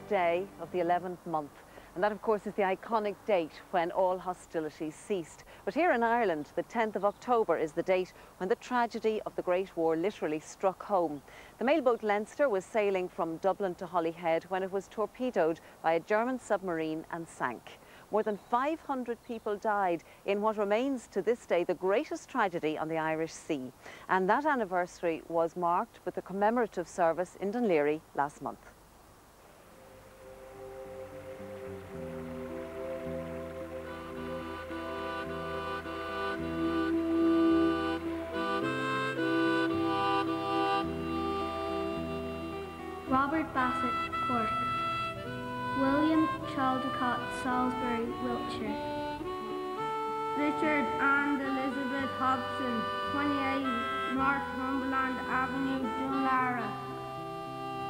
day of the 11th month. And that, of course, is the iconic date when all hostilities ceased. But here in Ireland, the 10th of October is the date when the tragedy of the Great War literally struck home. The mailboat Leinster was sailing from Dublin to Holyhead when it was torpedoed by a German submarine and sank. More than 500 people died in what remains to this day the greatest tragedy on the Irish Sea. And that anniversary was marked with a commemorative service in Dún Laoghaire last month. Robert Bassett, Cork. William Chaldecott, Salisbury, Wiltshire. Richard and Elizabeth Hobson, 28 Northumberland Avenue, Dún Laoghaire.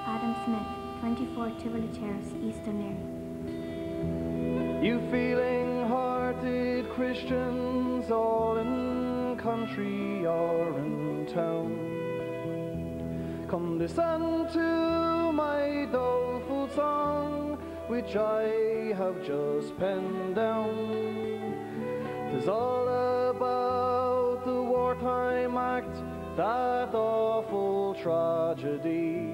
Adam Smith, 24 Tivoli Terrace, East Dún Laoghaire. You feeling-hearted Christians, all in country or in town, come listen to my doleful song, which I have just penned down. 'Tis all about the wartime act, that awful tragedy,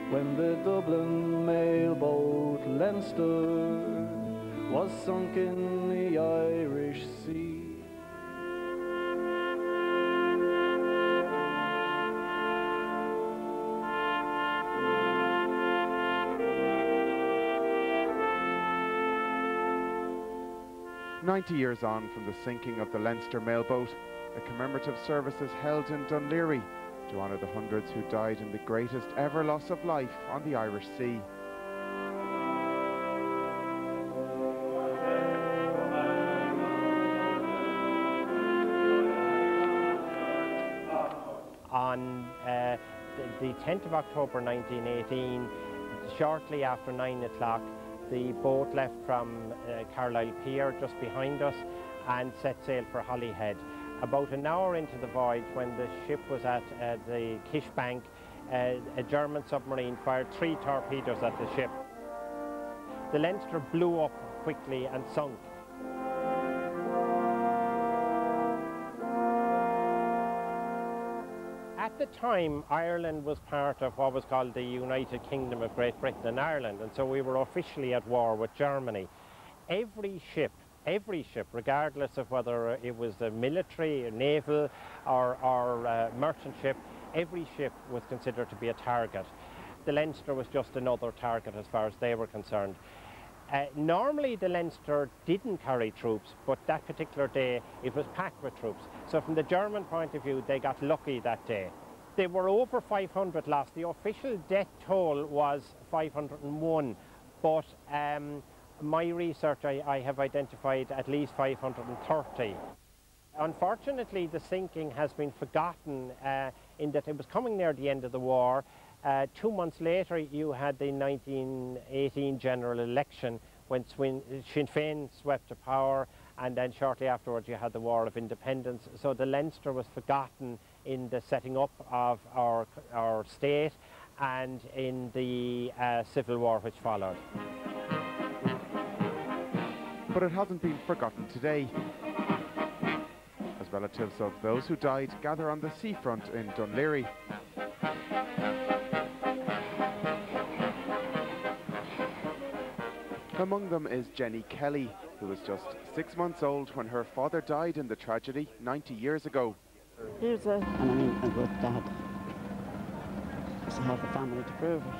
when the Dublin mailboat Leinster was sunk in the Irish Sea. "90 years on from the sinking of the Leinster mailboat, a commemorative service is held in Dún Laoghaire to honour the hundreds who died in the greatest ever loss of life on the Irish Sea. On the 10th of October 1918, shortly after 9 o'clock, the boat left from Carlisle Pier just behind us and set sail for Holyhead. About an hour into the voyage, when the ship was at the Kish Bank, a German submarine fired 3 torpedoes at the ship. The Leinster blew up quickly and sunk. At the time, Ireland was part of what was called the United Kingdom of Great Britain and Ireland, and so we were officially at war with Germany. Every ship, regardless of whether it was a military, a naval, or merchant ship, every ship was considered to be a target. The Leinster was just another target as far as they were concerned. Normally the Leinster didn't carry troops, but that particular day it was packed with troops. So from the German point of view, they got lucky that day. There were over 500 lost. The official death toll was 501, but my research, I have identified at least 530. Unfortunately, the sinking has been forgotten in that it was coming near the end of the war. 2 months later, you had the 1918 general election when Sinn Féin swept to power, and then shortly afterwards you had the War of Independence. So the Leinster was forgotten in the setting up of our state and in the civil war which followed. But it hasn't been forgotten today, as relatives of those who died gather on the seafront in Dún Laoghaire. Among them is Jenny Kelly, who was just 6 months old when her father died in the tragedy 90 years ago. And I mean, a good dad. To have the family to prove it.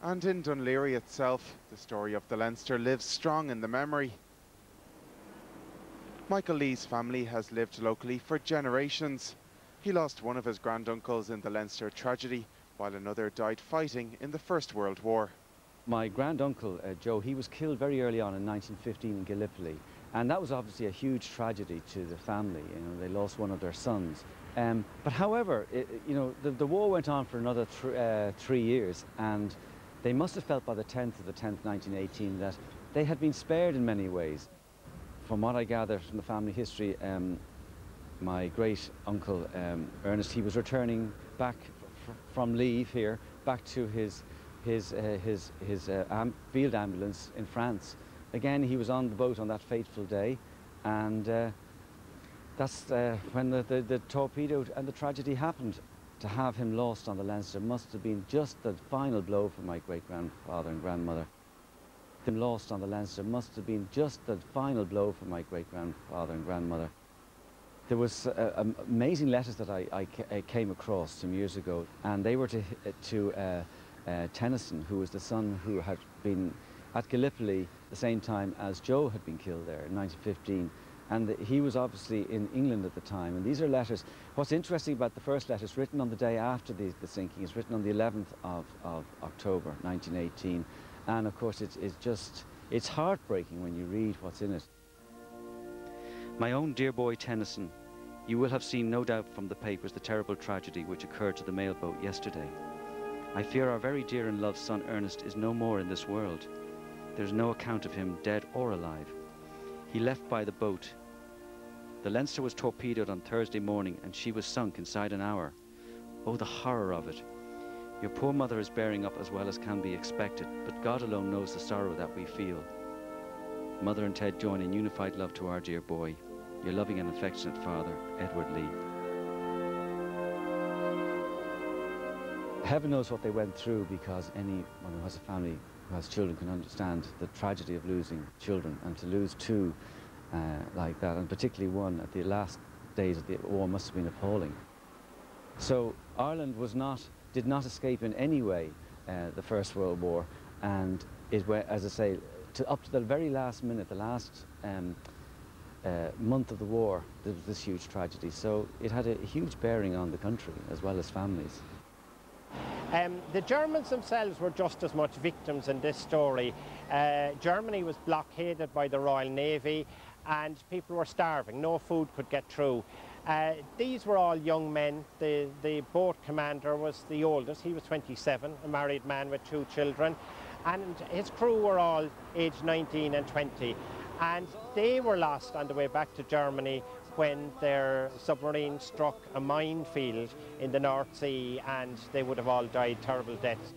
And in Dún Laoghaire itself, the story of the Leinster lives strong in the memory. Michael Lee's family has lived locally for generations. He lost one of his granduncles in the Leinster tragedy, while another died fighting in the First World War. My granduncle, Joe, he was killed very early on in 1915 in Gallipoli, and that was obviously a huge tragedy to the family. You know, they lost one of their sons. But however, you know, the war went on for another 3 years, and They must have felt by the 10th of the 10th, 1918, that they had been spared in many ways. From what I gather from the family history, my great uncle Ernest, he was returning back from leave here, back to his field ambulance in France. Again, he was on the boat on that fateful day, and that's when the torpedo and the tragedy happened. To have him lost on the Leinster must have been just the final blow for my great-grandfather and grandmother. Him lost on the Leinster must have been just the final blow for my great-grandfather and grandmother. There was amazing letters that I came across some years ago, and they were to Tennyson, who was the son who had been at Gallipoli the same time as Joe had been killed there in 1915. And he was obviously in England at the time. And these are letters. What's interesting about the first letter is written on the day after the sinking. It's written on the 11th of October 1918. And of course it's heartbreaking when you read what's in it. My own dear boy Tennyson, you will have seen no doubt from the papers the terrible tragedy which occurred to the mailboat yesterday. I fear our very dear and loved son Ernest is no more in this world. There's no account of him dead or alive. He left by the boat. The Leinster was torpedoed on Thursday morning and she was sunk inside an hour. Oh, the horror of it. Your poor mother is bearing up as well as can be expected, but God alone knows the sorrow that we feel. Mother and Ted join in unified love to our dear boy. Your loving and affectionate father, Edward Lee. Heaven knows what they went through, because anyone who has a family who has children can understand the tragedy of losing children, and to lose two like that, and particularly one at the last days of the war, must have been appalling. So Ireland did not escape in any way the First World War, and it went, as I say, up to the very last minute, the last month of the war, there was this huge tragedy. So it had a huge bearing on the country as well as families. The Germans themselves were just as much victims in this story. Germany was blockaded by the Royal Navy and people were starving. No food could get through. These were all young men. The boat commander was the oldest. He was 27, a married man with 2 children. And his crew were all aged 19 and 20. And they were lost on the way back to Germany when their submarine struck a minefield in the North Sea, and they would have all died terrible deaths.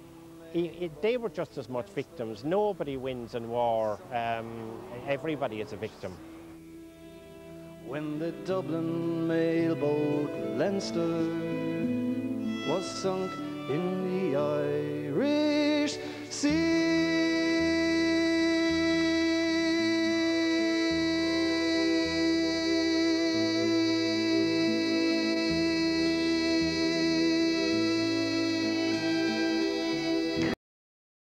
They were just as much victims. Nobody wins in war. Everybody is a victim. When the Dublin mailboat Leinster was sunk in the Irish Sea,